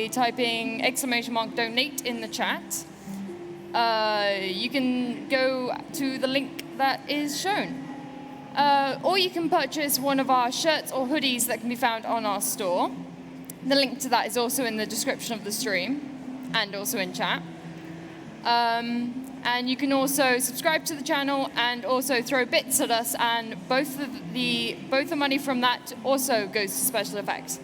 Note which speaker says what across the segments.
Speaker 1: by typing !donate in the chat. You can go to the link that is shown. Or you can purchase one of our shirts or hoodies that can be found on our store. The link to that is also in the description of the stream and also in chat. And you can also subscribe to the channel and also throw bits at us, and both the money from that also goes to special effects.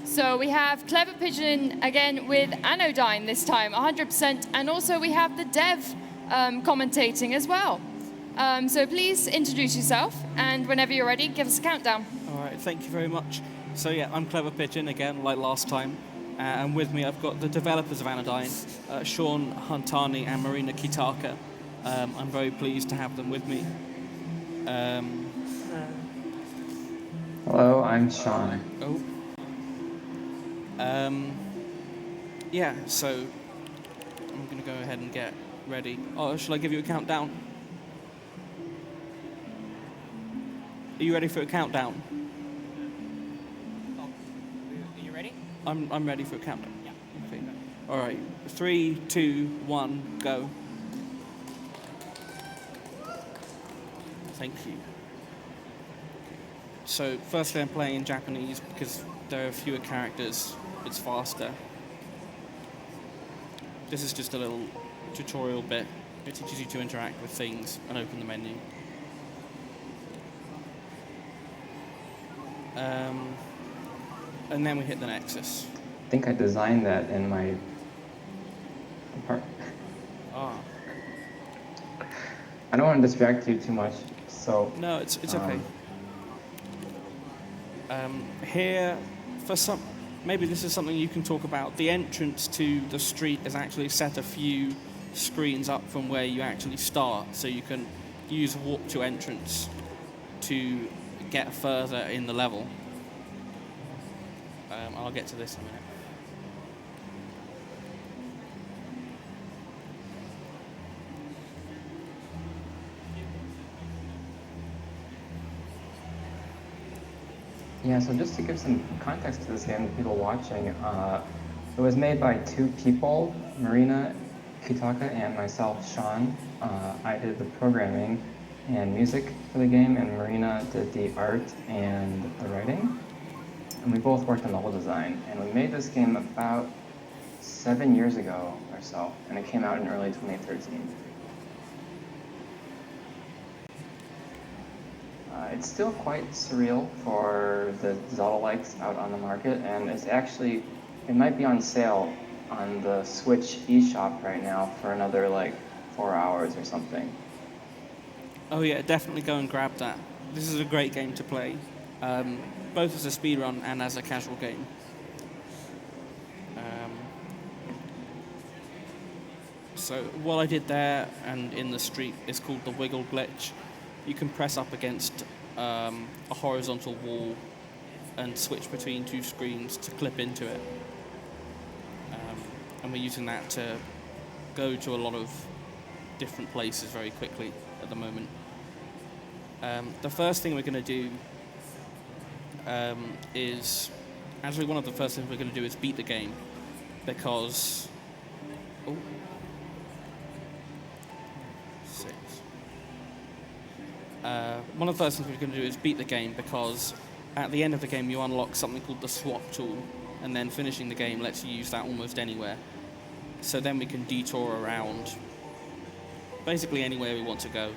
Speaker 1: So we have CleverPidgeon again with Anodyne this time, 100%, and also we have the dev commentating as well. So please introduce yourself, and whenever you're ready, give us a countdown.
Speaker 2: All right, thank you very much. So yeah, I'm CleverPidgeon again, like last time. And with me, I've got the developers of Anodyne, Sean Huntani and Marina Kitaka. I'm very pleased to have them with me.
Speaker 3: Hello, I'm Sean.
Speaker 2: Oh. Yeah, so I'm going to go ahead and get ready. Oh, shall I give you a countdown? Are you ready for a countdown?
Speaker 4: Are you ready?
Speaker 2: I'm ready for a countdown.
Speaker 4: Yeah.
Speaker 2: Okay. All right. 3, 2, 1, go. Thank you. So, firstly, I'm playing in Japanese because there are fewer characters. It's faster. This is just a little tutorial bit. It teaches you to interact with things and open the menu. And then we hit the Nexus.
Speaker 3: I think I designed that in my apartment.
Speaker 2: Ah.
Speaker 3: I don't want to distract you too much, so...
Speaker 2: No, it's okay. Here, maybe this is something you can talk about. The entrance to the street is actually set a few screens up from where you actually start, so you can use walk to entrance to get further in the level. I'll get to this in a minute.
Speaker 3: Yeah, so just to give some context to this game to people watching, it was made by two people, Marina Kitaka and myself, Sean. I did the programming and music for the game, and Marina did the art and the writing. And we both worked on the whole design. And we made this game about 7 years ago or so, and it came out in early 2013. It's still quite surreal for the Zelda-likes out on the market, and it might be on sale on the Switch eShop right now for another like 4 hours or something.
Speaker 2: Oh yeah, definitely go and grab that. This is a great game to play, both as a speedrun and as a casual game. So what I did there and in the street is called the wiggle glitch. You can press up against a horizontal wall and switch between two screens to clip into it. And we're using that to go to a lot of different places very quickly at the moment. The first thing we're going to do is... Actually, one of the first things we're going to do is beat the game, because... Oh. 6. One of the first things we're going to do is beat the game, because at the end of the game you unlock something called the swap tool, and then finishing the game lets you use that almost anywhere. So then we can detour around basically anywhere we want to go,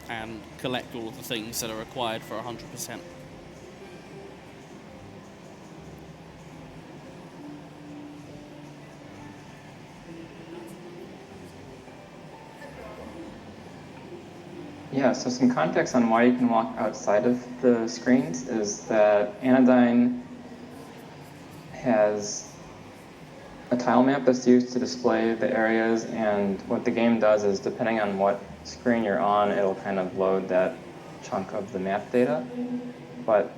Speaker 2: and collect all of the things that are required for 100%.
Speaker 3: Yeah, so some context on why you can walk outside of the screens is that Anodyne has a tile map that's used to display the areas, and what the game does is, depending on what screen you're on, it'll kind of load that chunk of the map data. But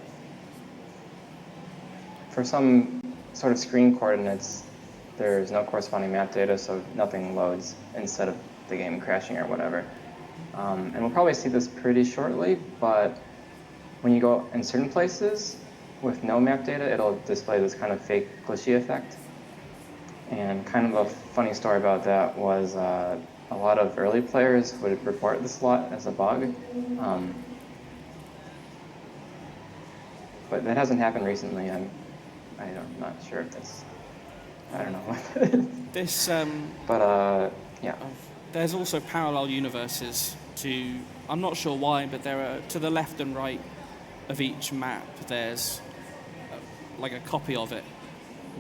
Speaker 3: for some sort of screen coordinates, there's no corresponding map data, so nothing loads instead of the game crashing or whatever. And we'll probably see this pretty shortly, but when you go in certain places, with no map data, it'll display this kind of fake glitchy effect. And kind of a funny story about that was a lot of early players would report this a lot as a bug. But that hasn't happened recently. I'm not sure if that's, I don't know what it is.
Speaker 2: This,
Speaker 3: But yeah.
Speaker 2: there's also parallel universes to, I'm not sure why, but there are, to the left and right of each map, there's like a copy of it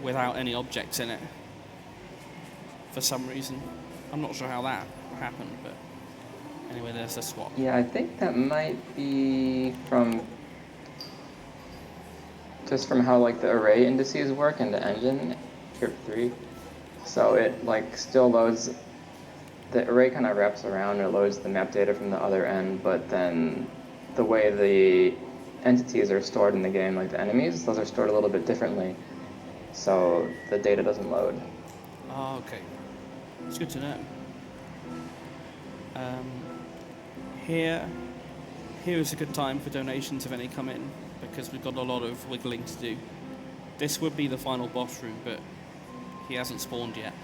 Speaker 2: without any objects in it for some reason. I'm not sure how that happened, but anyway, there's a swap.
Speaker 3: Yeah, I think that might be just from how like the array indices work in the engine, script 3. So it like still loads, the array kind of wraps around and loads the map data from the other end, but then the way the entities are stored in the game, like the enemies, those are stored a little bit differently. So the data doesn't load.
Speaker 2: Oh, okay. It's good to know. Here is a good time for donations if any come in, because we've got a lot of wiggling to do. This would be the final boss room, but he hasn't spawned yet.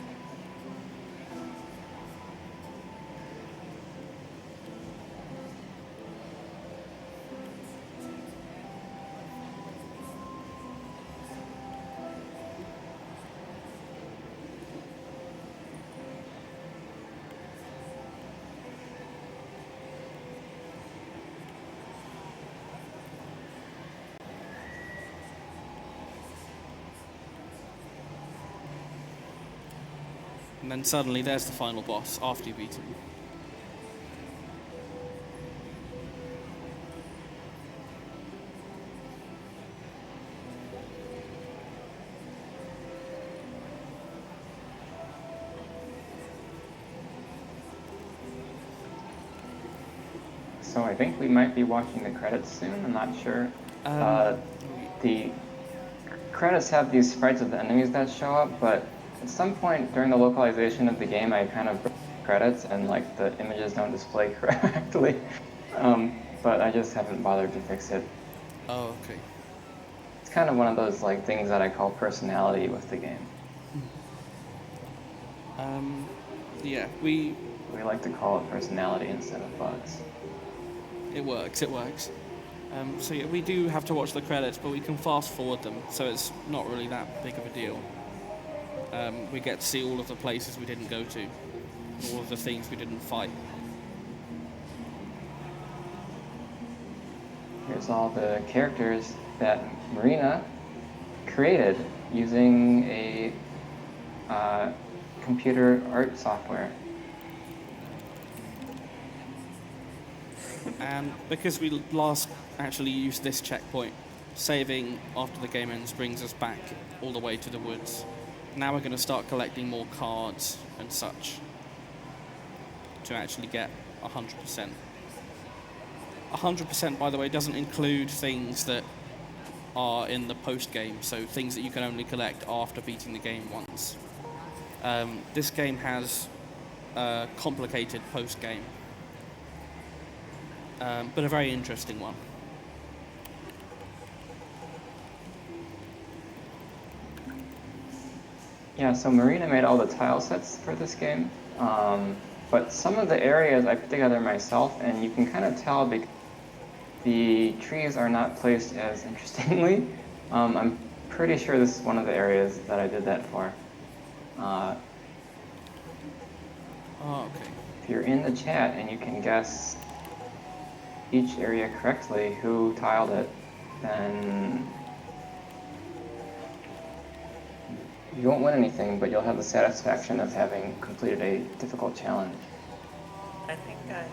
Speaker 2: And then suddenly there's the final boss after you beat him.
Speaker 3: So I think we might be watching the credits soon. I'm not sure. The credits have these sprites of the enemies that show up, but at some point during the localization of the game, I kind of broke the credits and like the images don't display correctly. But I just haven't bothered to fix it.
Speaker 2: Oh, okay.
Speaker 3: It's kind of one of those like things that I call personality with the game.
Speaker 2: Yeah, we
Speaker 3: like to call it personality instead of bugs.
Speaker 2: It works. So yeah, we do have to watch the credits, but we can fast forward them, so it's not really that big of a deal. We get to see all of the places we didn't go to, all of the things we didn't fight.
Speaker 3: Here's all the characters that Marina created using a computer art software.
Speaker 2: And because we last actually used this checkpoint, saving after the game ends brings us back all the way to the woods. Now we're going to start collecting more cards and such to actually get 100%. 100%, by the way, doesn't include things that are in the post-game, so things that you can only collect after beating the game once. This game has a complicated post-game, but a very interesting one.
Speaker 3: Yeah, so Marina made all the tile sets for this game, but some of the areas I put together myself, and you can kind of tell because the trees are not placed as interestingly. I'm pretty sure this is one of the areas that I did that for.
Speaker 2: Oh, okay.
Speaker 3: If you're in the chat and you can guess each area correctly, who tiled it, then you won't win anything, but you'll have the satisfaction of having completed a difficult challenge.
Speaker 4: I think I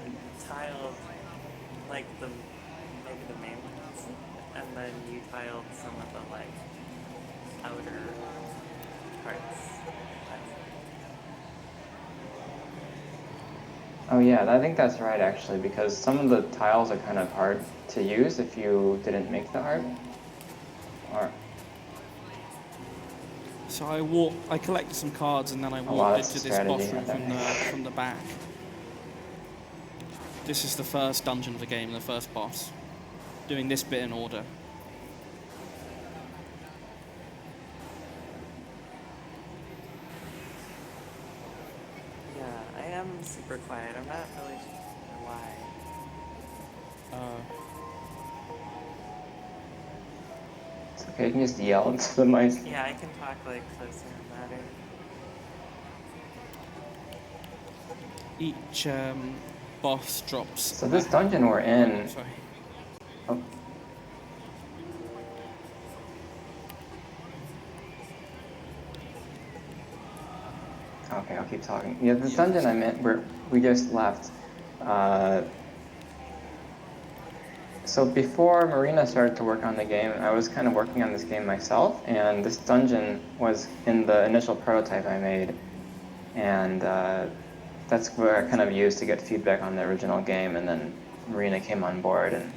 Speaker 4: tiled like maybe the main ones, and then you tiled some of the like outer parts.
Speaker 3: Oh yeah, I think that's right actually, because some of the tiles are kind of hard to use if you didn't make the art. Or
Speaker 2: So I collected some cards and then I walked into this boss room from the back. This is the first dungeon of the game, the first boss. Doing this bit in order.
Speaker 4: seems super quiet. I'm not really sure why.
Speaker 3: It's okay, you can just yell into the mic.
Speaker 4: Yeah, I can talk like closer and louder.
Speaker 2: Each boss drops.
Speaker 3: So this dungeon we're in.
Speaker 2: Sorry.
Speaker 3: Oh. Okay, I'll keep talking. Yeah, the dungeon I'm in, where we just left. So before Marina started to work on the game, I was kind of working on this game myself, and this dungeon was in the initial prototype I made, and that's where I kind of used to get feedback on the original game, and then Marina came on board and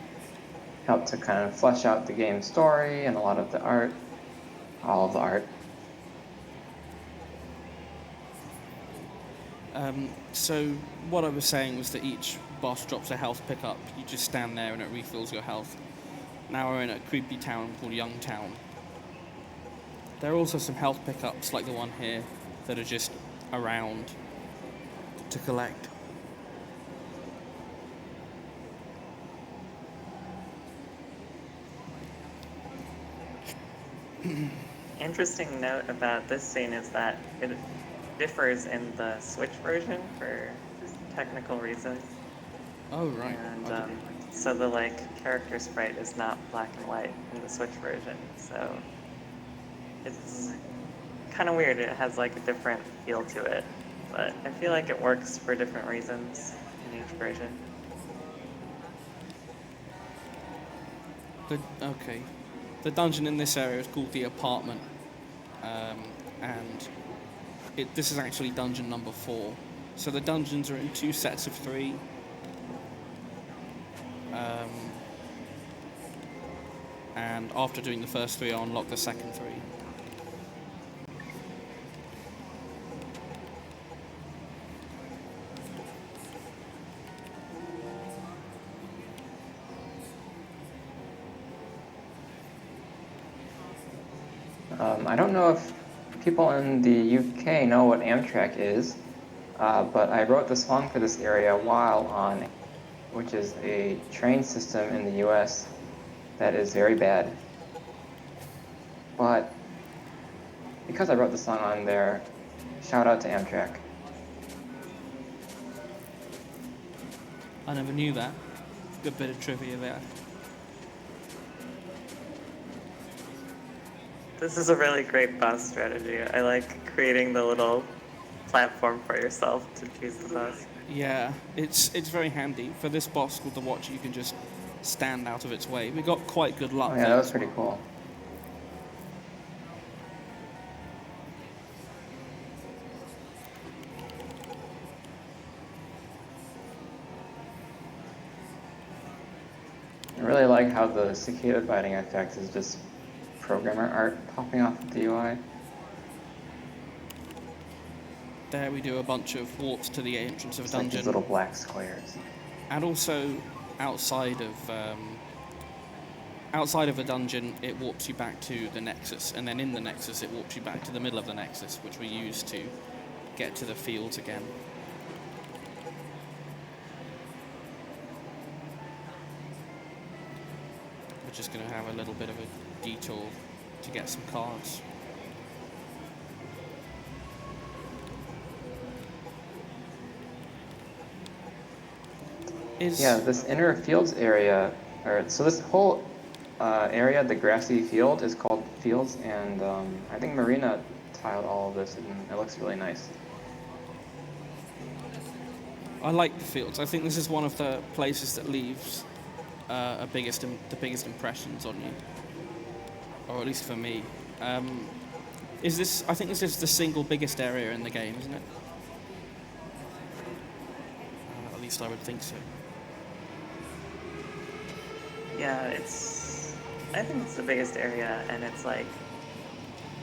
Speaker 3: helped to kind of flesh out the game story and a lot of the art, all of the art.
Speaker 2: So what I was saying was that each boss drops a health pickup. You just stand there and it refills your health. Now we're in a creepy town called Youngtown. There are also some health pickups like the one here that are just around to collect.
Speaker 4: Interesting note about this scene is that it differs in the Switch version for technical reasons.
Speaker 2: Oh, right.
Speaker 4: And so the character sprite is not black and white in the Switch version. So it's kind of weird. It has a different feel to it, but I feel like it works for different reasons in each version.
Speaker 2: Okay. The dungeon in this area is called the apartment, and this is actually dungeon number 4. So the dungeons are in 2 sets of 3. And after doing the first 3, I'll unlock the second 3.
Speaker 3: I don't know if people in the UK know what Amtrak is, but I wrote the song for this area while on, which is a train system in the US that is very bad. But because I wrote the song on there, shout out to Amtrak.
Speaker 2: I never knew that. Good bit of trivia there.
Speaker 4: This is a really great boss strategy. I like creating the little platform for yourself to choose the boss.
Speaker 2: Yeah, it's very handy. For this boss called the Watcher, you can just stand out of its way. We got quite good luck
Speaker 3: Oh yeah,
Speaker 2: there.
Speaker 3: that was pretty cool. I really like how the cicada biting effect is just programmer art popping off of the UI.
Speaker 2: There we do a bunch of warps to the entrance of a
Speaker 3: It's like
Speaker 2: dungeon.
Speaker 3: these little black squares.
Speaker 2: And also, outside of a dungeon, it warps you back to the Nexus, and then in the Nexus, it warps you back to the middle of the Nexus, which we use to get to the fields again. We're just going to have a little bit of a detour to get some cards.
Speaker 3: Yeah, this inner fields area, so this whole area, the grassy field, is called Fields, and I think Marina tiled all of this, and it looks really nice.
Speaker 2: I like the fields. I think this is one of the places that leaves the biggest impressions on you, or at least for me. I think this is the single biggest area in the game, isn't it? At least I would think so.
Speaker 4: Yeah, I think it's the biggest area, and it's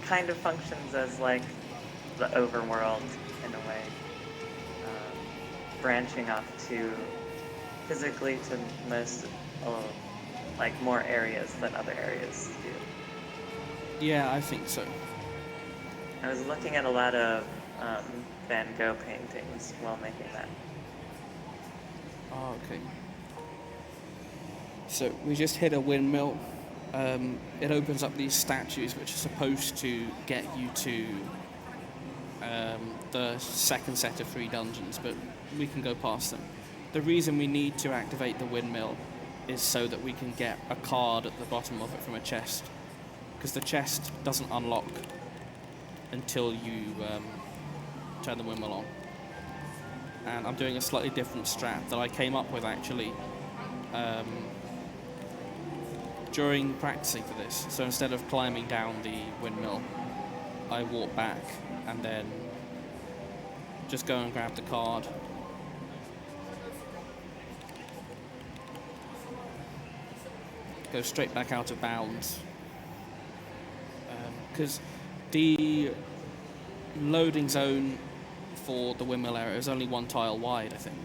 Speaker 4: kind of functions as the overworld in a way, branching off to physically to most more areas than other areas do.
Speaker 2: Yeah, I think so.
Speaker 4: I was looking at a lot of Van Gogh paintings while making that.
Speaker 2: Oh, okay. So we just hit a windmill. It opens up these statues, which are supposed to get you to the second set of 3 dungeons, but we can go past them. The reason we need to activate the windmill is so that we can get a card at the bottom of it from a chest, because the chest doesn't unlock until you turn the windmill on. And I'm doing a slightly different strat that I came up with actually during practicing for this. So instead of climbing down the windmill, I walk back and then just go and grab the card. Go straight back out of bounds. Because the loading zone for the windmill area is only 1 tile wide, I think.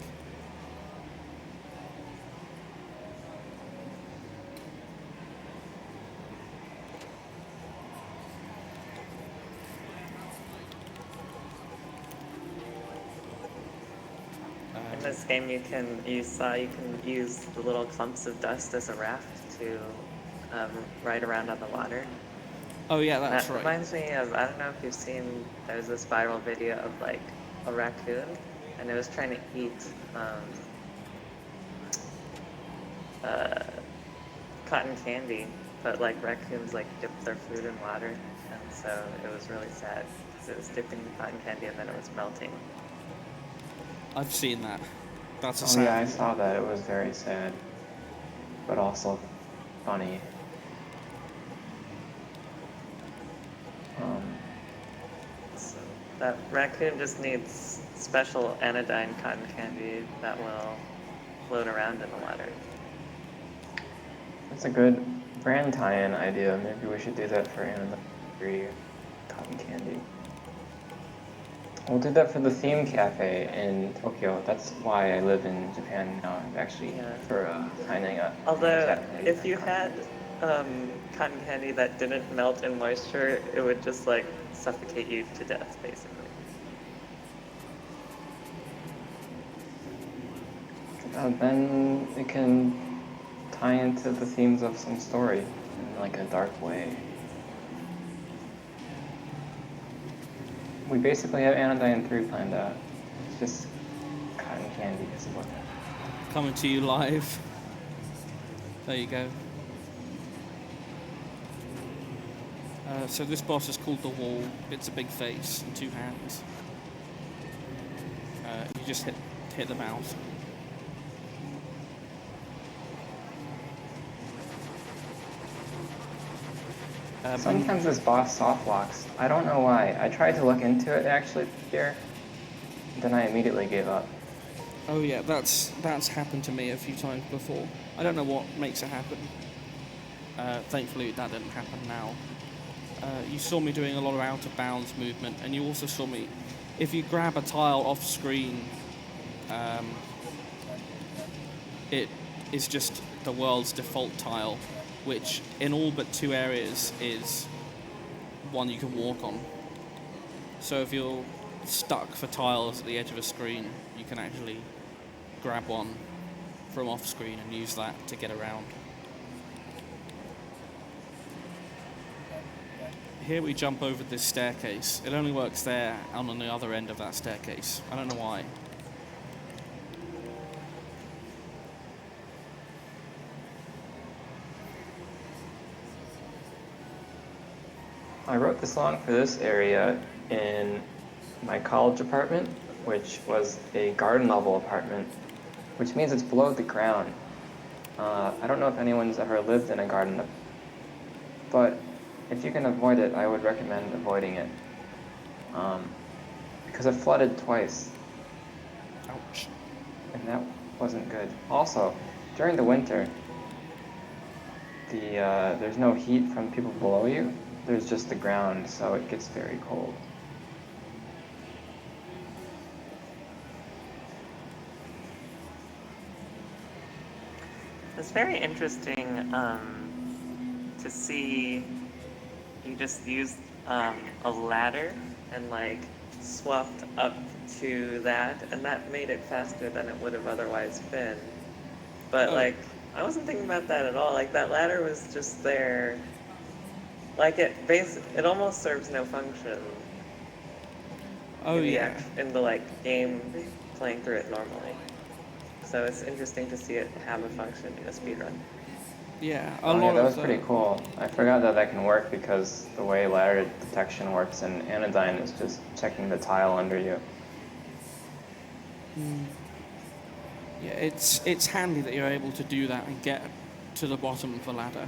Speaker 4: In this game, you can use the little clumps of dust as a raft to ride around on the water.
Speaker 2: Oh yeah, that's
Speaker 4: That
Speaker 2: right.
Speaker 4: reminds me of, I don't know if you've seen, there's this viral video of like a raccoon, and it was trying to eat cotton candy, but like raccoons like dip their food in water, and so it was really sad because it was dipping the cotton candy and then it was melting.
Speaker 2: I've seen that. That's a
Speaker 3: Oh
Speaker 2: sad.
Speaker 3: yeah, I saw that. It was very sad, but also funny.
Speaker 4: So that raccoon just needs special Anodyne cotton candy that will float around in the water.
Speaker 3: That's a good brand tie-in idea. Maybe we should do that for Anodyne cotton candy. We'll do that for the theme cafe in Tokyo. That's why I live in Japan now, actually,
Speaker 4: Yeah.
Speaker 3: for signing up.
Speaker 4: Although, if you had cotton candy that didn't melt in moisture, it would just like suffocate you to death, basically.
Speaker 3: Then it can tie into the themes of some story in like a dark way. We basically have Anodyne 3 planned out. It's just cotton candy is what.
Speaker 2: Coming to you live. There you go. So this boss is called the Wall. It's a big face and 2 hands. You just hit the mouse.
Speaker 3: Sometimes this boss soft locks. I don't know why. I tried to look into it actually here, then I immediately gave up.
Speaker 2: Oh yeah, that's happened to me a few times before. I don't know what makes it happen. Thankfully that didn't happen now. You saw me doing a lot of out of bounds movement, and you also saw me, if you grab a tile off screen, it is just the world's default tile, which in all but 2 areas is one you can walk on. So if you're stuck for tiles at the edge of a screen, you can actually grab one from off screen and use that to get around. Here we jump over this staircase. It only works there and on the other end of that staircase. I don't know why.
Speaker 3: I wrote the song for this area in my college apartment, which was a garden level apartment, which means it's below the ground. I don't know if anyone's ever lived in a garden, but if you can avoid it, I would recommend avoiding it. Because it flooded twice,
Speaker 2: Ouch.
Speaker 3: and that wasn't good. Also, during the winter, there's no heat from people below you. There's just the ground, so it gets very cold.
Speaker 4: It's very interesting to see you just use a ladder and like swapped up to that, and that made it faster than it would have otherwise been. But
Speaker 2: Oh.
Speaker 4: like, I wasn't thinking about that at all. Like that ladder was just there. Like it almost serves no function
Speaker 2: Oh yeah.
Speaker 4: in the like game playing through it normally. So it's interesting to see it have a function in a speedrun.
Speaker 2: Yeah. A
Speaker 3: Oh yeah,
Speaker 2: lot
Speaker 3: that
Speaker 2: of
Speaker 3: was pretty cool. I forgot that can work because the way ladder detection works in Anodyne is just checking the tile under you.
Speaker 2: Yeah, it's handy that you're able to do that and get to the bottom of the ladder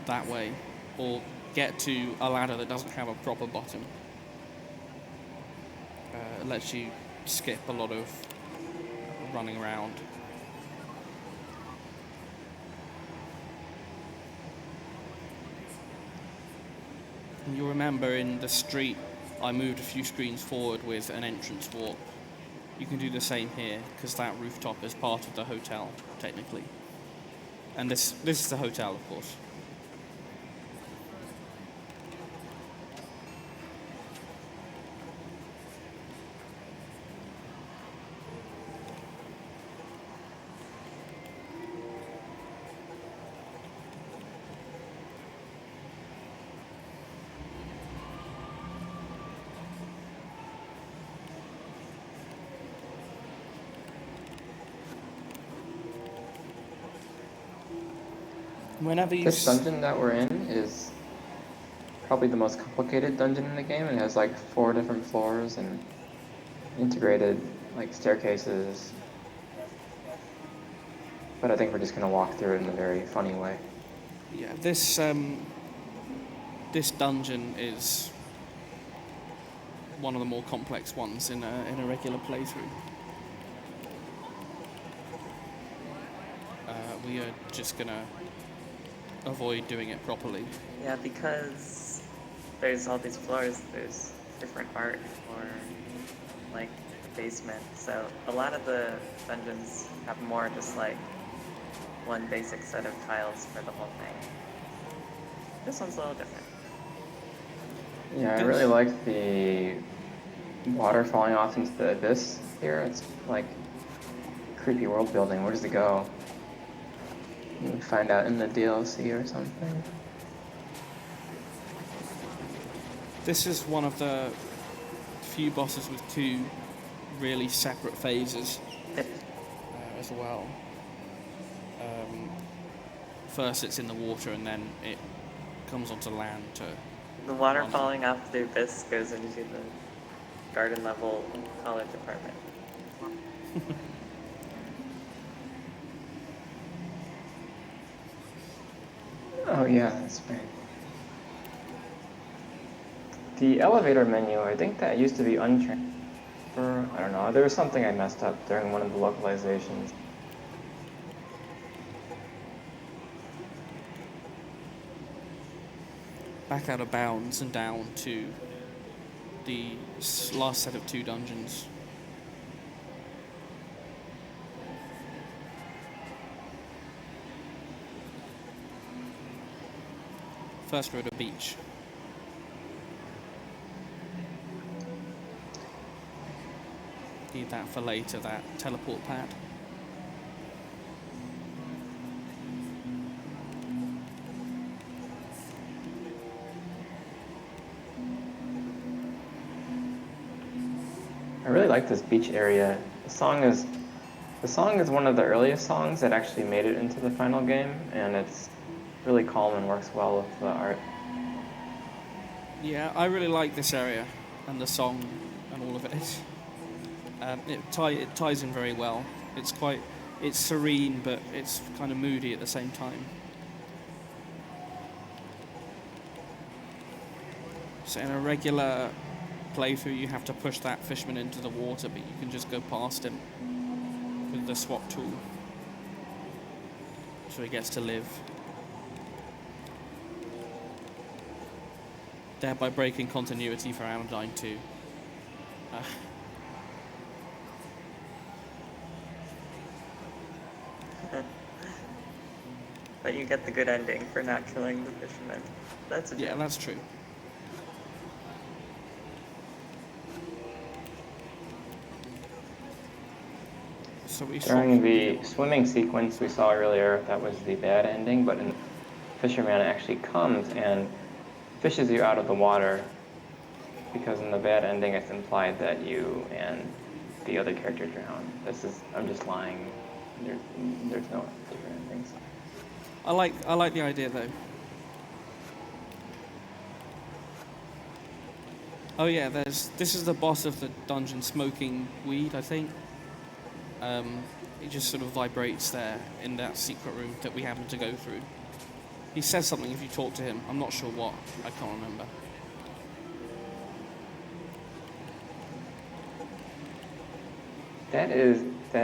Speaker 2: that way, or get to a ladder that doesn't have a proper bottom. It lets you skip a lot of running around. And you'll remember in the street, I moved a few screens forward with an entrance warp. You can do the same here, because that rooftop is part of the hotel, technically. And this is the hotel, of course. Whenever you...
Speaker 3: This dungeon that we're in is probably the most complicated dungeon in the game. It has like 4 different floors and integrated like staircases. But I think we're just gonna walk through it in a very funny way.
Speaker 2: Yeah, this dungeon is one of the more complex ones in a regular playthrough. We are just gonna avoid doing it properly.
Speaker 4: Yeah, because there's all these floors, there's different art or like the basement. So a lot of the dungeons have more just like one basic set of tiles for the whole thing. This one's a little different.
Speaker 3: Yeah, I really like the water falling off into the abyss here. It's like creepy world building. Where does it go? You can find out in the DLC or something.
Speaker 2: This is one of the few bosses with 2 really separate phases as well. First it's in the water and then it comes onto land to...
Speaker 4: The water falling off the abyss goes into the garden level college apartment.
Speaker 3: Oh yeah, that's right. The elevator menu, I think that used to be untransferred. I don't know, there was something I messed up during one of the localizations.
Speaker 2: Back out of bounds and down to the last set of 2 dungeons. First we're at a beach. Need that for later, that teleport pad.
Speaker 3: I really like this beach area. The song is one of the earliest songs that actually made it into the final game, and it's really calm and works well with the art.
Speaker 2: Yeah, I really like this area and the song and all of it. It ties in very well. It's serene, but it's kind of moody at the same time. So in a regular playthrough, you have to push that fishman into the water, but you can just go past him with the swap tool, so he gets to live. Thereby breaking continuity for Anodyne 2.
Speaker 4: But you get the good ending for not killing the fisherman. That's a
Speaker 2: Yeah,
Speaker 4: joke.
Speaker 2: that's true. So we
Speaker 3: During the swimming sequence we saw earlier, that was the bad ending, but in Fisherman actually comes and fishes you out of the water, because in the bad ending it's implied that you and the other character drown. I'm just lying. There's no different endings.
Speaker 2: I like the idea though. Oh yeah, this is the boss of the dungeon smoking weed, I think. It just sort of vibrates there in that secret room that we happen to go through. He says something if you talk to him. I'm not sure what. I can't remember.
Speaker 3: That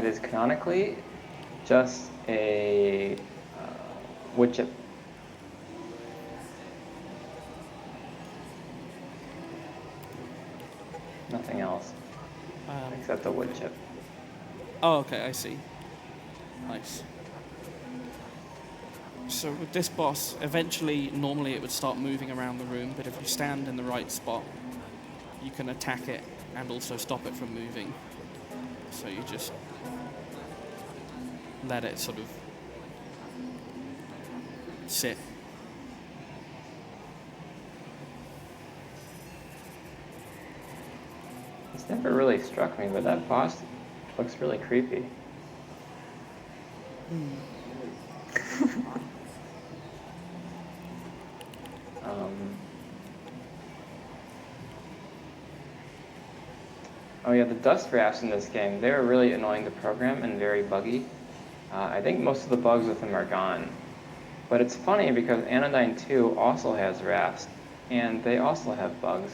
Speaker 3: is canonically just a wood chip. Nothing else except the wood chip.
Speaker 2: Oh, okay, I see. Nice. So with this boss, eventually, normally it would start moving around the room, but if you stand in the right spot, you can attack it and also stop it from moving. So you just let it sort of sit.
Speaker 3: It's never really struck me, but that boss looks really creepy. Oh yeah, the dust rafts in this game, they're really annoying to program and very buggy. I think most of the bugs with them are gone. But it's funny because Anodyne 2 also has rafts, and they also have bugs.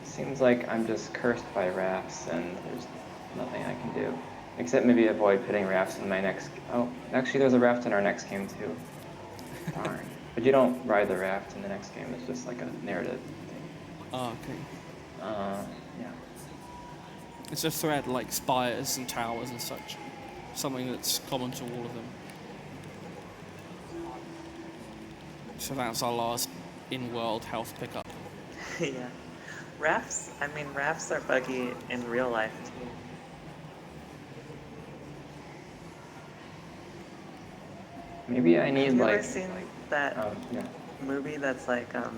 Speaker 3: Seems like I'm just cursed by rafts, and there's nothing I can do. Except maybe avoid putting rafts in my next... Oh, actually there's a raft in our next game too. Darn. But you don't ride the raft in the next game, it's just like a narrative thing.
Speaker 2: Oh, okay.
Speaker 3: Yeah.
Speaker 2: It's a thread like spires and towers and such. Something that's common to all of them. So that's our last in-world health pickup.
Speaker 4: Yeah. Rafts are buggy in real life too.
Speaker 3: Maybe I need
Speaker 4: Have you
Speaker 3: like...
Speaker 4: ever seen that
Speaker 3: yeah.
Speaker 4: movie that's like the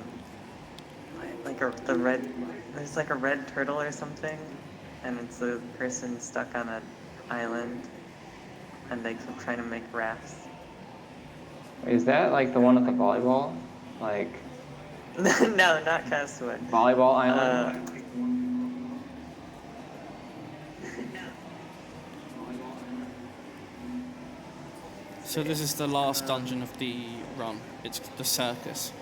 Speaker 4: red, there's like a red turtle or something, and it's a person stuck on an island, and they keep trying to make rafts.
Speaker 3: Is that like the one with the volleyball? Like...
Speaker 4: No, not Castaway.
Speaker 3: Volleyball Island?
Speaker 2: So this is the last dungeon of the run. It's the circus.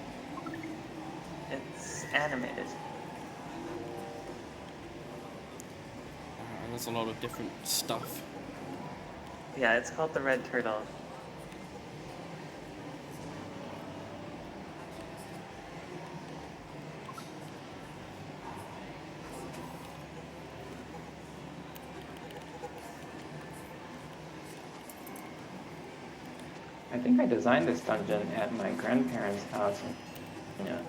Speaker 4: It's animated.
Speaker 2: There's a lot of different stuff.
Speaker 4: Yeah, it's called the Red Turtle.
Speaker 3: I think I designed this dungeon at my grandparents' house. Yeah.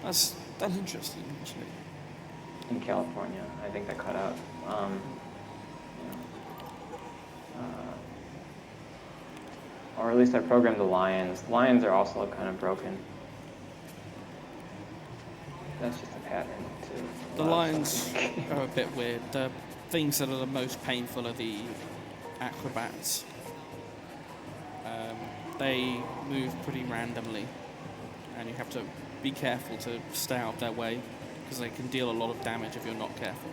Speaker 2: That's interesting, actually.
Speaker 3: In California. I think that cut out. Or at least I programmed the lions. Lions are also kind of broken. That's just a pattern too.
Speaker 2: The lions are a bit weird. The things that are the most painful are the acrobats. They move pretty randomly, and you have to be careful to stay out of their way, because they can deal a lot of damage if you're not careful.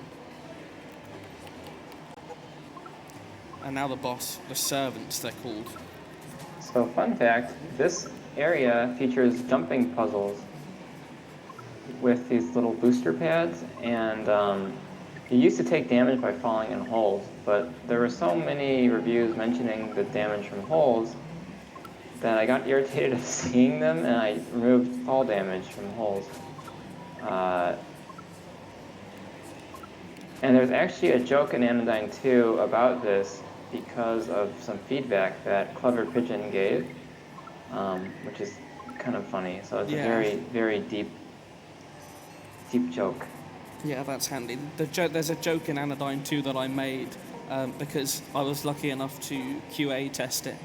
Speaker 2: And now the boss, the servants, they're called.
Speaker 3: So fun fact, this area features jumping puzzles with these little booster pads, and you used to take damage by falling in holes, but there were so many reviews mentioning the damage from holes that I got irritated of seeing them, and I removed fall damage from holes. And there's actually a joke in Anodyne 2 about this because of some feedback that CleverPidgeon gave, which is kind of funny. So it's a very, very deep cheap joke.
Speaker 2: Yeah, that's handy. There's a joke in Anodyne 2 that I made because I was lucky enough to QA test it,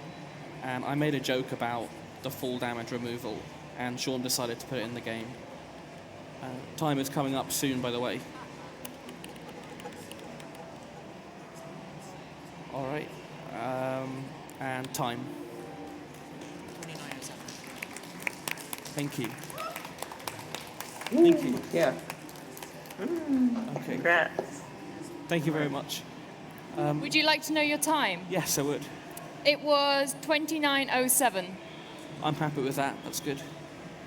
Speaker 2: and I made a joke about the full damage removal, and Sean decided to put it in the game. Time is coming up soon, by the way. All right, and time.
Speaker 5: 29:07.
Speaker 2: Thank you. Thank you.
Speaker 3: Yeah.
Speaker 2: Okay.
Speaker 4: Congrats.
Speaker 2: Thank you very much.
Speaker 1: Would you like to know your time?
Speaker 2: Yes, I would.
Speaker 1: It was 29:07.
Speaker 2: I'm happy with that. That's good.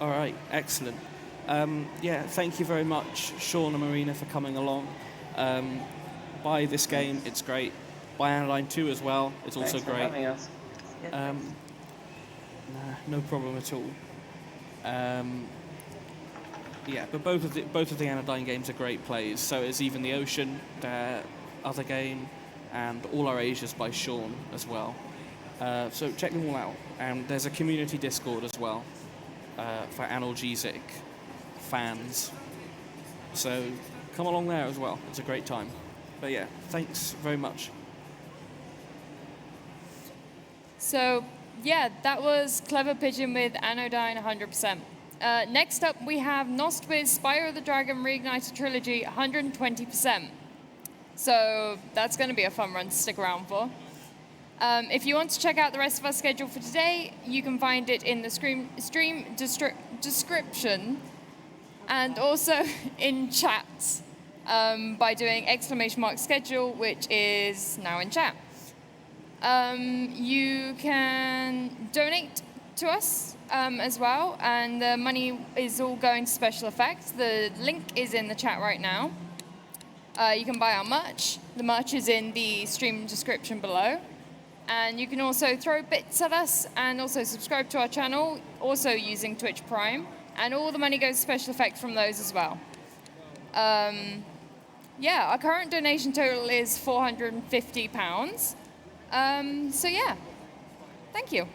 Speaker 2: All right, excellent. Yeah, thank you very much, Sean and Marina, for coming along. Buy this game; it's great. Buy Anodyne 2 as well; it's also
Speaker 3: Thanks for
Speaker 2: great.
Speaker 3: having us.
Speaker 2: Nah, no problem at all. Yeah, but both of the Anodyne games are great plays. So is even the Ocean, the other game, and All Our Asia's by Sean as well. So check them all out. And there's a community Discord as well for analgesic fans. So come along there as well. It's a great time. But yeah, thanks very much.
Speaker 1: So yeah, that was CleverPidgeon with Anodyne 100%. Next up, we have Nostwiz Spyro the Dragon Reignited Trilogy 120%. So that's going to be a fun run to stick around for. If you want to check out the rest of our schedule for today, you can find it in the stream description and also in chat by doing !schedule, which is now in chat. You can donate to us as well, and the money is all going to special effects. The link is in the chat right now. You can buy our merch. The merch is in the stream description below. And you can also throw bits at us and also subscribe to our channel, also using Twitch Prime. And all the money goes to special effects from those as well. Yeah, our current donation total is £450. So yeah, thank you.